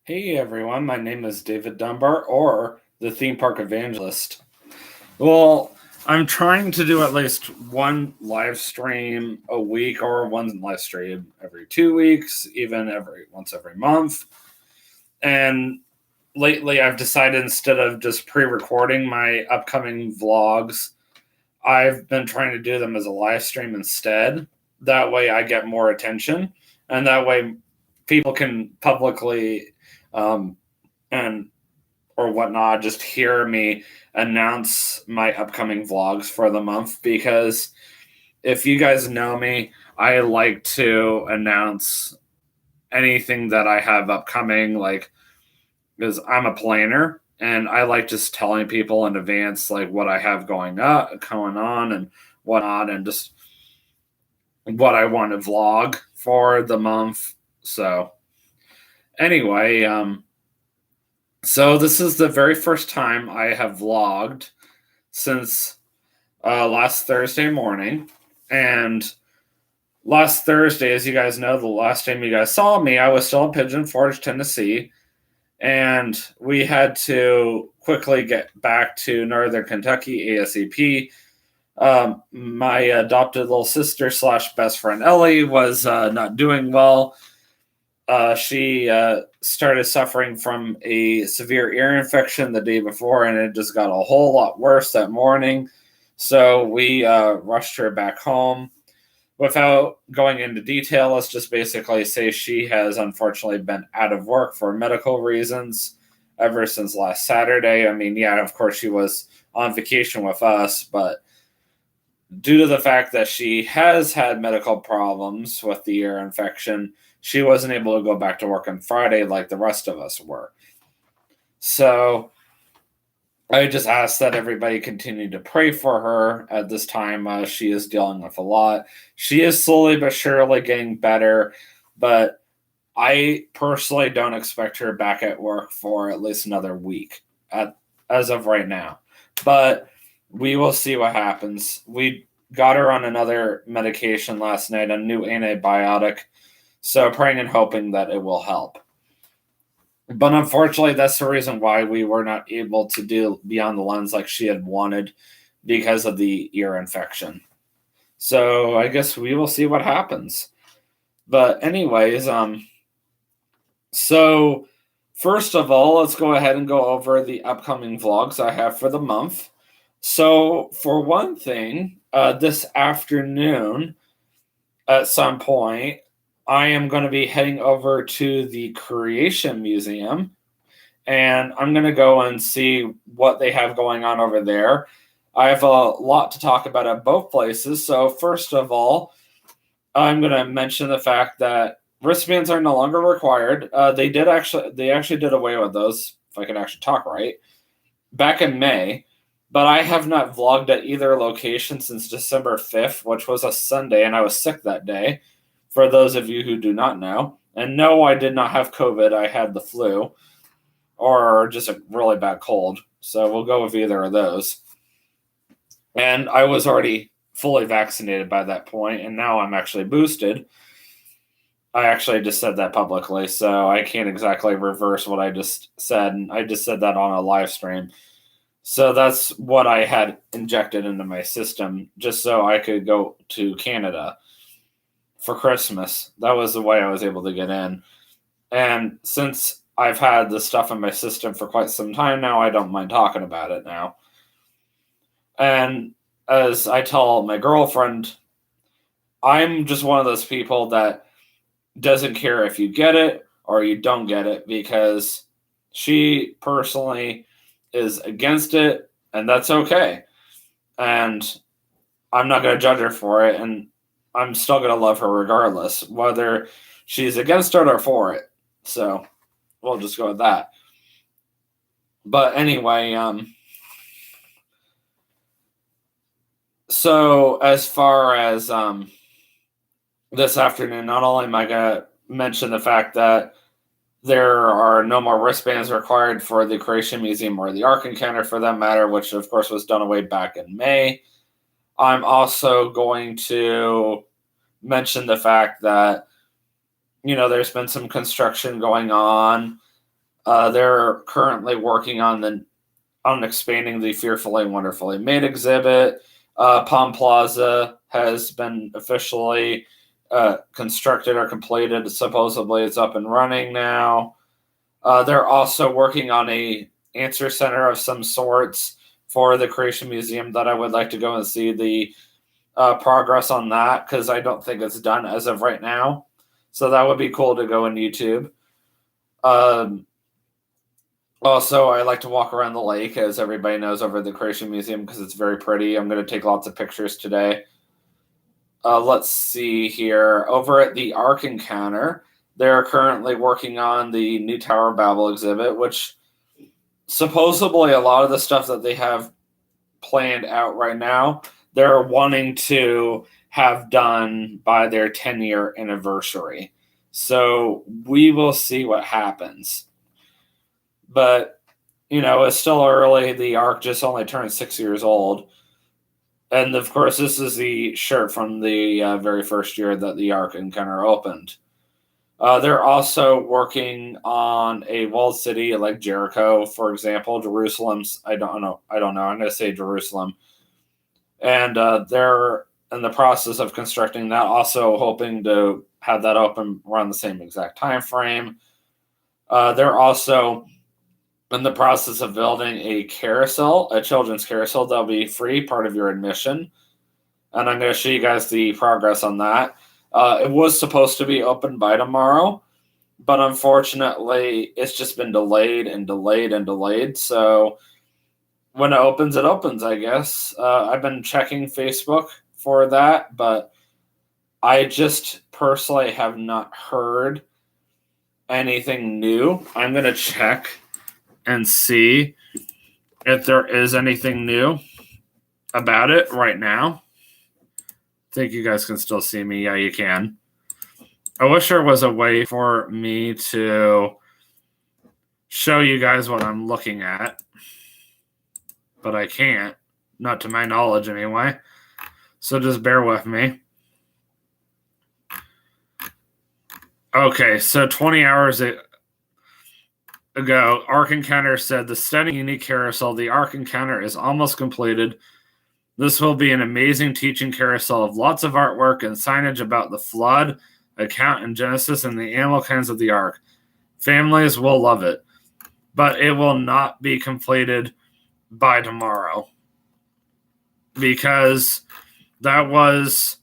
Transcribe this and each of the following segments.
Hey everyone, my name is David Dunbar, or the Theme Park Evangelist. Well, I'm trying to do at least one live stream a week, or one live stream every 2 weeks, even every month. And lately, I've decided instead of just pre-recording my upcoming vlogs, I've been trying to do them as a live stream instead. That way, I get more attention, and that way, people can publicly um, and or whatnot just hear me announce my upcoming vlogs for the month. Because if you guys know me, I like to announce anything that I have upcoming, like, because I'm a planner and I like just telling people in advance like what I have going on and whatnot, and just what I want to vlog for the month. So anyway, so this is the very first time I have vlogged since last Thursday morning. And last Thursday, as you guys know, the last time you guys saw me, I was still in Pigeon Forge, Tennessee. And we had to quickly get back to Northern Kentucky ASAP. My adopted little sister slash best friend Ellie was not doing well. She started suffering from a severe ear infection the day before, and it just got a whole lot worse that morning. So we rushed her back home. Without going into detail, let's just basically say she has unfortunately been out of work for medical reasons ever since last Saturday. I mean, yeah, of course, she was on vacation with us, but due to the fact that she has had medical problems with the ear infection, she wasn't able to go back to work on Friday like the rest of us were. So I just ask that everybody continue to pray for her at this time. She is dealing with a lot. She is slowly but surely getting better, but I personally don't expect her back at work for at least another week as of right now. But we will see what happens. We got her on another medication last night, a new antibiotic. So praying and hoping that it will help. But unfortunately, that's the reason why we were not able to do Beyond the Lens like she had wanted, because of the ear infection. So I guess we will see what happens. But anyways, so first of all, let's go ahead and go over the upcoming vlogs I have for the month. So for one thing, this afternoon at some point, I am going to be heading over to the Creation Museum, and I'm going to go and see what they have going on over there. I have a lot to talk about at both places. So first of all, I'm going to mention the fact that wristbands are no longer required. They actually did away with those, if I can actually talk right, back in May. But I have not vlogged at either location since December 5th, which was a Sunday, and I was sick that day, for those of you who do not know. And no, I did not have COVID. I had the flu, or just a really bad cold. So we'll go with either of those. And I was already fully vaccinated by that point, and now I'm actually boosted. I actually just said that publicly, so I can't exactly reverse what I just said. And I just said that on a live stream. So that's what I had injected into my system, just so I could go to Canada for Christmas. That was the way I was able to get in. And since I've had this stuff in my system for quite some time now, I don't mind talking about it now. And as I tell my girlfriend, I'm just one of those people that doesn't care if you get it or you don't get it, because she personally is against it, and that's okay. And I'm not going to judge her for it, and I'm still going to love her regardless, whether she's against it or for it. So we'll just go with that. But anyway, so as far as this afternoon, not only am I going to mention the fact that there are no more wristbands required for the Creation Museum or the Ark Encounter for that matter, which of course was done away back in May. I'm also going to mention the fact that, there's been some construction going on They're currently working on expanding the Fearfully and Wonderfully Made exhibit. Palm Plaza has been officially constructed or completed. Supposedly, it's up and running now. They're also working on a answer center of some sorts for the Creation Museum that I would like to go and see the progress on that, because I don't think it's done as of right now. So that would be cool to go on YouTube. Also, I like to walk around the lake, as everybody knows, over at the Creation Museum, because it's very pretty. I'm going to take lots of pictures today. Let's see here. Over at the Ark Encounter, they're currently working on the new Tower of Babel exhibit, which supposedly a lot of the stuff that they have planned out right now, they're wanting to have done by their 10-year anniversary. So we will see what happens. But, it's still early. The Ark just only turned 6 years old. And, of course, this is the shirt from the very first year that the Ark Encounter opened. They're also working on a walled city like Jericho, for example. Jerusalem's, I don't know. I'm going to say Jerusalem. And they're in the process of constructing that, also hoping to have that open around the same exact time frame. They're also in the process of building a carousel, a children's carousel that'll be free, part of your admission. And I'm going to show you guys the progress on that. It was supposed to be open by tomorrow, but unfortunately, it's just been delayed and delayed and delayed. So when it opens, I guess. I've been checking Facebook for that, but I just personally have not heard anything new. I'm going to check and see if there is anything new about it right now. I think you guys can still see me. Yeah, you can. I wish there was a way for me to show you guys what I'm looking at, but I can't. Not to my knowledge, anyway. So just bear with me. Okay, so 20 hours ago, Ark Encounter said the stunning, unique carousel, the Ark Encounter, is almost completed. This will be an amazing teaching carousel of lots of artwork and signage about the flood, account, and Genesis, and the animal kinds of the Ark. Families will love it, but it will not be completed by tomorrow, because that was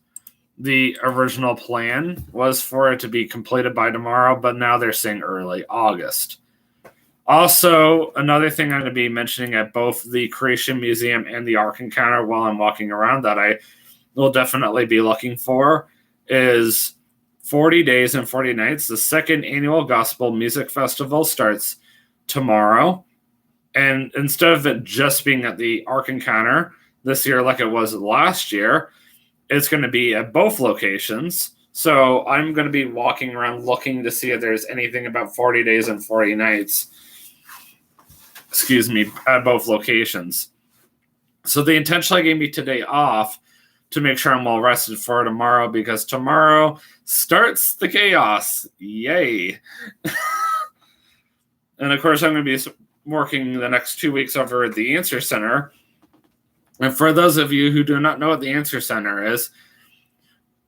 the original plan, was for it to be completed by tomorrow, but now they're saying early August. Also, another thing I'm going to be mentioning at both the Creation Museum and the Ark Encounter while I'm walking around that I will definitely be looking for is 40 Days and 40 Nights. The second annual Gospel Music Festival starts tomorrow. And instead of it just being at the Ark Encounter this year like it was last year, it's going to be at both locations. So I'm going to be walking around looking to see if there's anything about 40 Days and 40 Nights, at both locations. So they intentionally gave me today off to make sure I'm well rested for tomorrow, because tomorrow starts the chaos. Yay. And of course, I'm going to be working the next 2 weeks over at the Answer Center. And for those of you who do not know what the Answer Center is,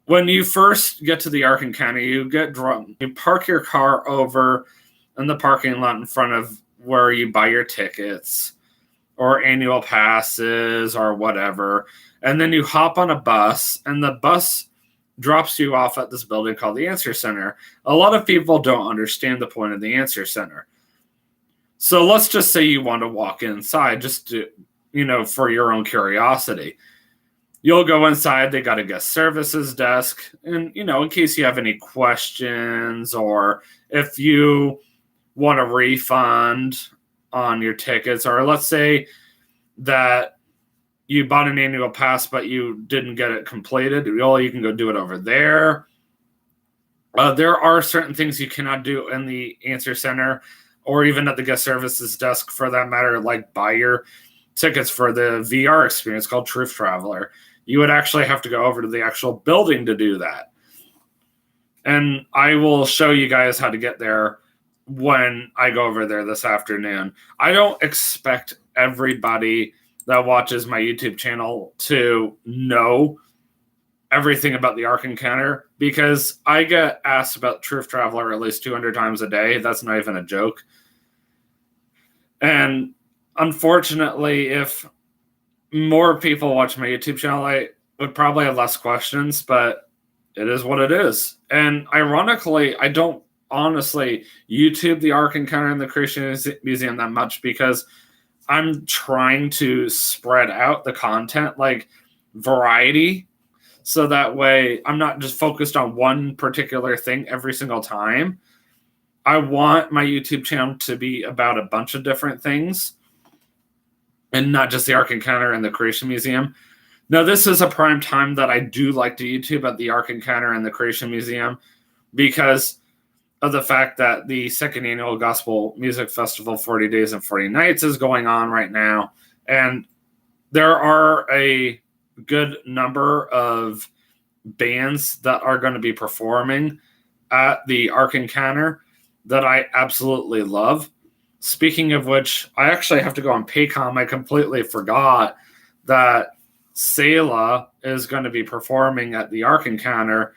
when you first get to the Ark Encounter, you get drunk. You park your car over in the parking lot in front of where you buy your tickets or annual passes or whatever. And then you hop on a bus, and the bus drops you off at this building called the Answer Center. A lot of people don't understand the point of the Answer Center. So let's just say you want to walk inside just to, for your own curiosity. You'll go inside. They got a guest services desk. And, in case you have any questions, or if you want a refund on your tickets, or let's say that you bought an annual pass but you didn't get it completed, you can go do it over there. There are certain things you cannot do in the Answer Center, or even at the guest services desk for that matter, like buy your tickets for the VR experience called Truth Traveler. You would actually have to go over to the actual building to do that. And I will show you guys how to get there when I go over there this afternoon. I don't expect everybody that watches my YouTube channel to know everything about the Ark Encounter, because I get asked about Truth Traveler at least 200 times a day. That's not even a joke. And unfortunately, if more people watch my YouTube channel, I would probably have less questions, but it is what it is. And ironically, I don't honestly YouTube the Ark Encounter and the Creation Museum that much, because I'm trying to spread out the content, like variety, so that way I'm not just focused on one particular thing every single time. I want my YouTube channel to be about a bunch of different things and not just the Ark Encounter and the Creation Museum. Now, this is a prime time that I do like to YouTube at the Ark Encounter and the Creation Museum, because of the fact that the second annual Gospel Music Festival 40 Days and 40 Nights is going on right now. And there are a good number of bands that are going to be performing at the Ark Encounter that I absolutely love. Speaking of which, I actually have to go on Paycom. I completely forgot that Selah is going to be performing at the Ark Encounter.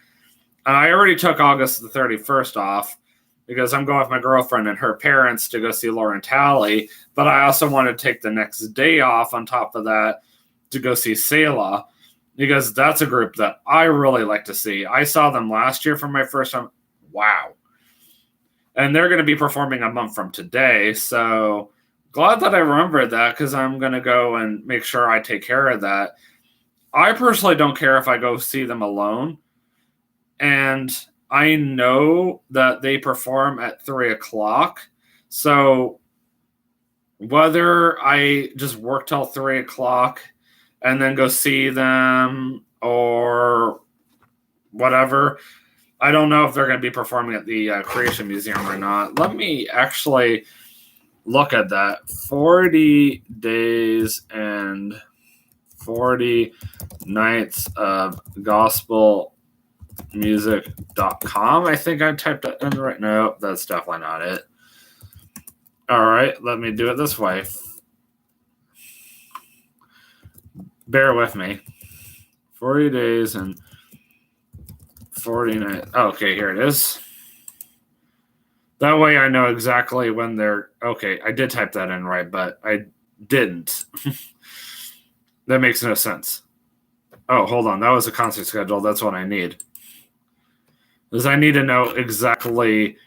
I already took August the 31st off because I'm going with my girlfriend and her parents to go see Lauren Talley, but I also want to take the next day off on top of that to go see Selah, because that's a group that I really like to see. I saw them last year for my first time. Wow. And they're going to be performing a month from today, so glad that I remembered that, because I'm going to go and make sure I take care of that. I personally don't care if I go see them alone. And I know that they perform at 3 o'clock. So whether I just work till 3 o'clock and then go see them or whatever, I don't know if they're going to be performing at the Creation Museum or not. Let me actually look at that. 40 days and 40 nights of gospel music.com. I think I typed that in right now. That's definitely not it. All right, let me do it this way. Bear with me. 40 days and 40 nights. Okay, here it is. That way I know exactly when they're... Okay, I did type that in right, but I didn't. That makes no sense. Oh, hold on. That was a concert schedule. That's what I need. Because I need to know exactly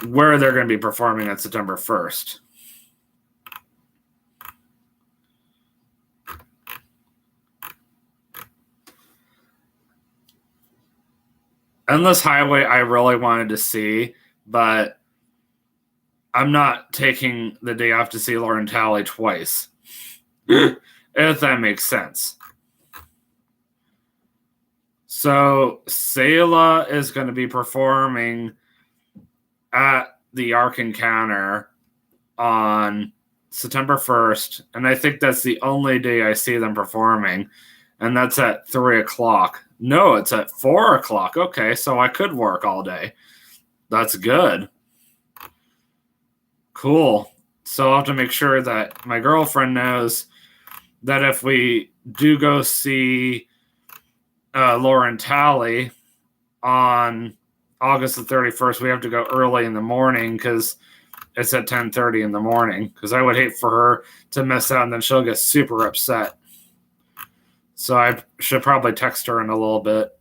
where they're going to be performing on September 1st. Endless Highway I really wanted to see, but I'm not taking the day off to see Lauren Talley twice. If that makes sense. So Selah is going to be performing at the Ark Encounter on September 1st, and I think that's the only day I see them performing, and that's at 3 o'clock. No, it's at 4 o'clock. Okay, so I could work all day. That's good. Cool. So I'll have to make sure that my girlfriend knows that if we do go see Lauren Talley on August the 31st, we have to go early in the morning because it's at 10:30 in the morning, because I would hate for her to miss out and then she'll get super upset. So I should probably text her in a little bit.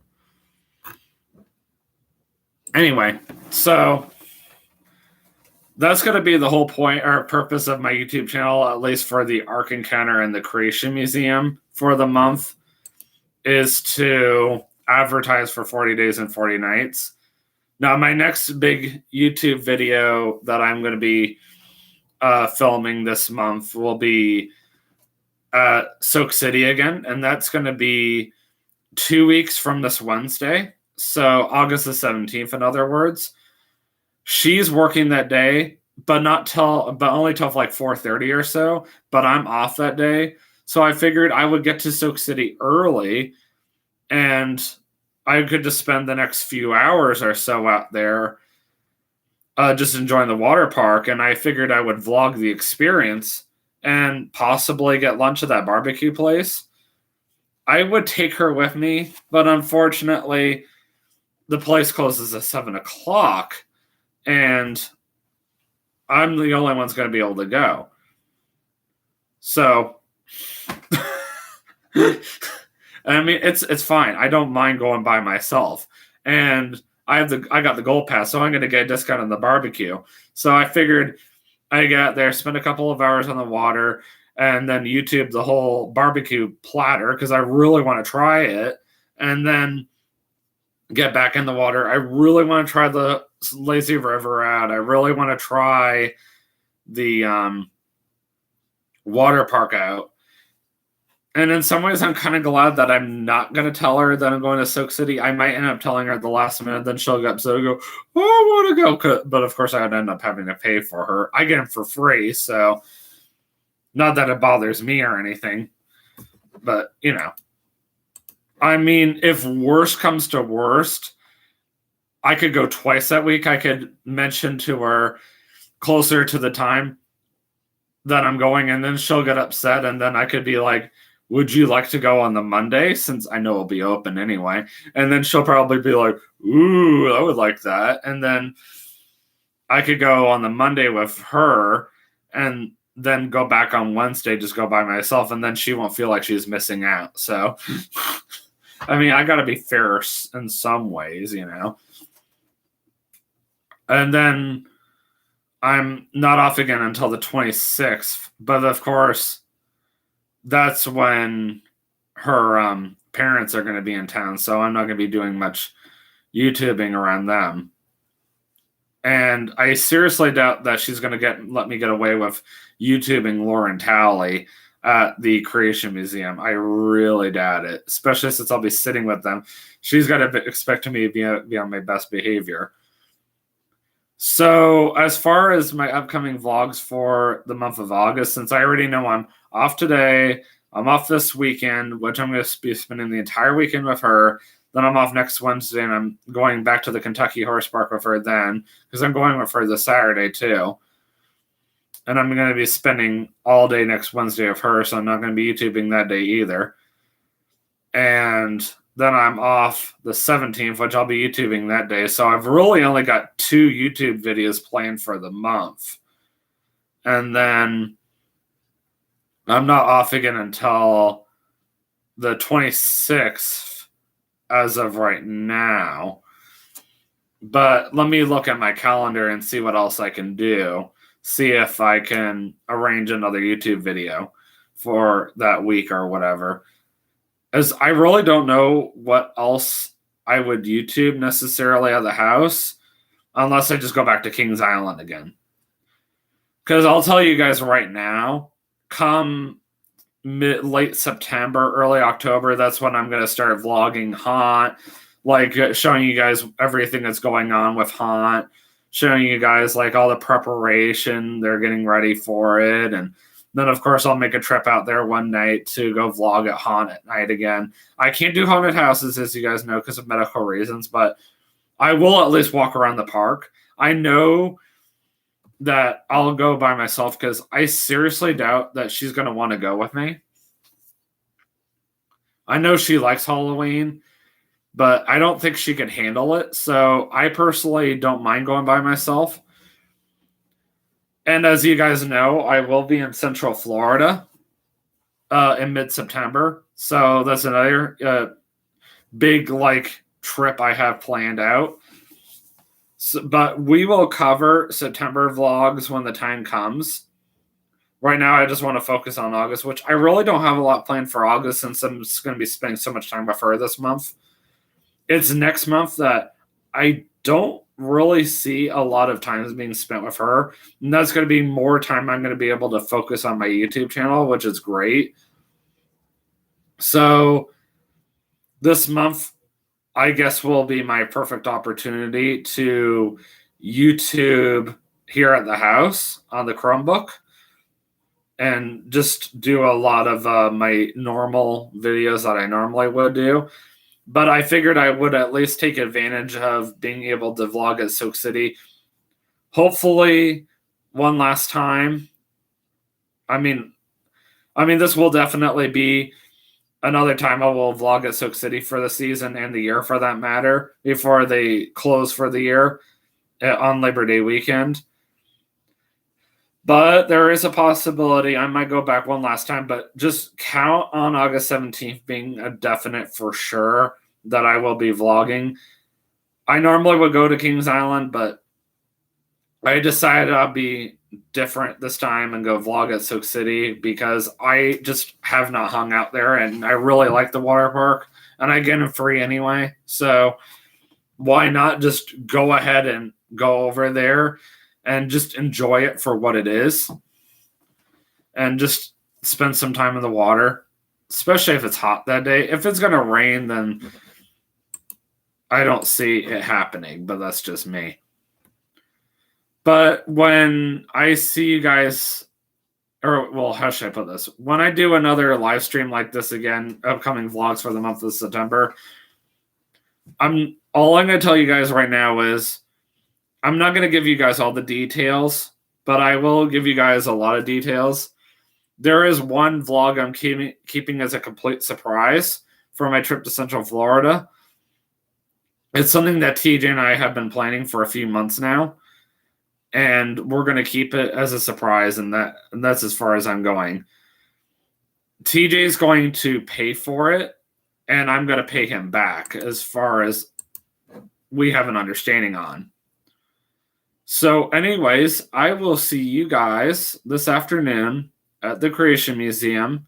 Anyway, so that's going to be the whole point or purpose of my YouTube channel, at least for the Ark Encounter and the Creation Museum for the month, is to advertise for 40 days and 40 nights. Now, my next big YouTube video that I'm going to be filming this month will be Soak City again, and that's going to be 2 weeks from this Wednesday, so August the 17th, in other words. She's working that day, but only till like 4:30 or so, but I'm off that day, so I figured I would get to Soak City early, and I could just spend the next few hours or so out there just enjoying the water park, and I figured I would vlog the experience and possibly get lunch at that barbecue place. I would take her with me, but unfortunately, the place closes at 7 o'clock, and I'm the only one's going to be able to go. So, I mean, it's fine. I don't mind going by myself, and I got the gold pass, so I'm going to get a discount on the barbecue. So I figured I got there, spend a couple of hours on the water, and then YouTube the whole barbecue platter because I really want to try it, and then get back in the water. I really want to try the lazy river out. I really want to try the water park out. And in some ways, I'm kind of glad that I'm not going to tell her that I'm going to Soak City. I might end up telling her at the last minute, then she'll get upset and go, oh, I want to go. But of course, I would end up having to pay for her. I get them for free, so not that it bothers me or anything. But, you know, I mean, if worst comes to worst, I could go twice that week. I could mention to her closer to the time that I'm going, and then she'll get upset, and then I could be like, would you like to go on the Monday, since I know it'll be open anyway? And then she'll probably be like, ooh, I would like that. And then I could go on the Monday with her and then go back on Wednesday, just go by myself, and then she won't feel like she's missing out. So, I mean, I got to be fair in some ways, you know. And then I'm not off again until the 26th. But of course, that's when her parents are going to be in town. So I'm not going to be doing much YouTubing around them. And I seriously doubt that she's going to let me get away with YouTubing Lauren Talley at the Creation Museum. I really doubt it, especially since I'll be sitting with them. She's got to expect me to be on my best behavior. So as far as my upcoming vlogs for the month of August, since I already know I'm off today, I'm off this weekend, which I'm going to be spending the entire weekend with her. Then I'm off next Wednesday, and I'm going back to the Kentucky Horse Park with her then, because I'm going with her this Saturday too. And I'm going to be spending all day next Wednesday with her, so I'm not going to be YouTubing that day either. And then I'm off the 17th, which I'll be YouTubing that day. So I've really only got 2 YouTube videos planned for the month. And then I'm not off again until the 26th as of right now. But let me look at my calendar and see what else I can do. See if I can arrange another YouTube video for that week or whatever. As I really don't know what else I would YouTube necessarily at the house, unless I just go back to Kings Island again. Because I'll tell you guys right now, come late September, early October, that's when I'm going to start vlogging Haunt, like showing you guys everything that's going on with Haunt, showing you guys like all the preparation, they're getting ready for it, and then, of course, I'll make a trip out there one night to go vlog at Haunt at night again. I can't do haunted houses, as you guys know, because of medical reasons, but I will at least walk around the park. I know that I'll go by myself because I seriously doubt that she's going to want to go with me. I know she likes Halloween, but I don't think she could handle it. So I personally don't mind going by myself. And as you guys know, I will be in Central Florida in mid-September. So that's another big trip I have planned out. So, but we will cover September vlogs when the time comes. Right now, I just want to focus on August, which I really don't have a lot planned for August since I'm just going to be spending so much time with her this month. It's next month that I don't really see a lot of times being spent with her. And that's going to be more time I'm going to be able to focus on my YouTube channel, which is great. So this month, I guess, will be my perfect opportunity to YouTube here at the house on the Chromebook and just do a lot of my normal videos that I normally would do. But I figured I would at least take advantage of being able to vlog at Soak City. hopefully one last time. I mean, this will definitely be another time I will vlog at Soak City for the season and the year, for that matter, before they close for the year on Labor Day weekend. But there is a possibility I might go back one last time, but just count on August 17th being a definite for sure that I will be vlogging. I normally would go to Kings Island, but I decided I'll be different this time and go vlog at Soak City because I just have not hung out there, and I really like the water park, and I get them free anyway. So why not just go ahead and go over there and just enjoy it for what it is and just spend some time in the water, especially if it's hot that day. If it's going to rain, then I don't see it happening, but that's just me. But when I see you guys, or well, how should I put this? When I do another live stream like this again, upcoming vlogs for the month of September, all I'm going to tell you guys right now is I'm not going to give you guys all the details, but I will give you guys a lot of details. There is one vlog I'm keeping as a complete surprise for my trip to Central Florida. It's something that TJ and I have been planning for a few months now, and we're going to keep it as a surprise, and that's as far as I'm going. TJ is going to pay for it, and I'm going to pay him back as far as we have an understanding on. So anyways, I will see you guys this afternoon at the Creation Museum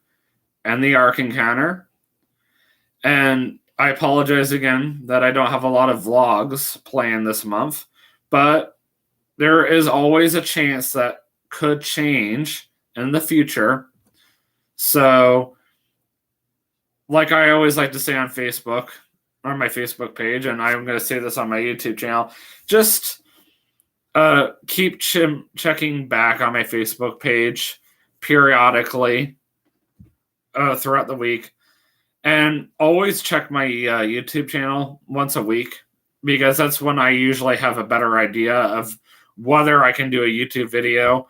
and the Ark Encounter. And I apologize again that I don't have a lot of vlogs planned this month, but there is always a chance that could change in the future. So, like I always like to say on Facebook, or my Facebook page, and I'm going to say this on my YouTube channel, just keep checking back on my Facebook page periodically throughout the week. And always check my YouTube channel once a week, because that's when I usually have a better idea of whether I can do a YouTube video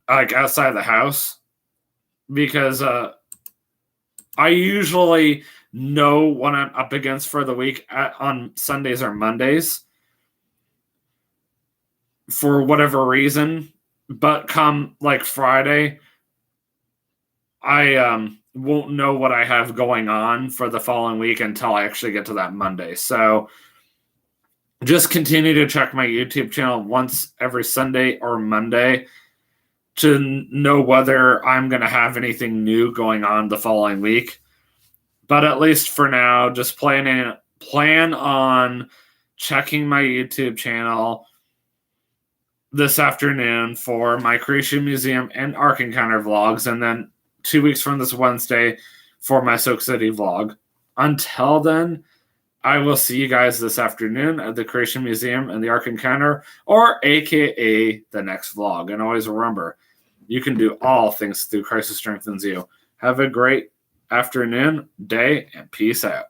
like outside the house. Because I usually know what I'm up against for the week on Sundays or Mondays for whatever reason. But come like Friday, I won't know what I have going on for the following week until I actually get to that Monday. So just continue to check my YouTube channel once every Sunday or Monday to know whether I'm going to have anything new going on the following week. But at least for now, just plan on checking my YouTube channel this afternoon for my Creation Museum and Ark Encounter vlogs, and then 2 weeks from this Wednesday for my Soak City vlog. Until then, I will see you guys this afternoon at the Creation Museum and the Ark Encounter, or AKA the next vlog. And always remember, you can do all things through Christ who strengthens you. Have a great afternoon, day, and peace out.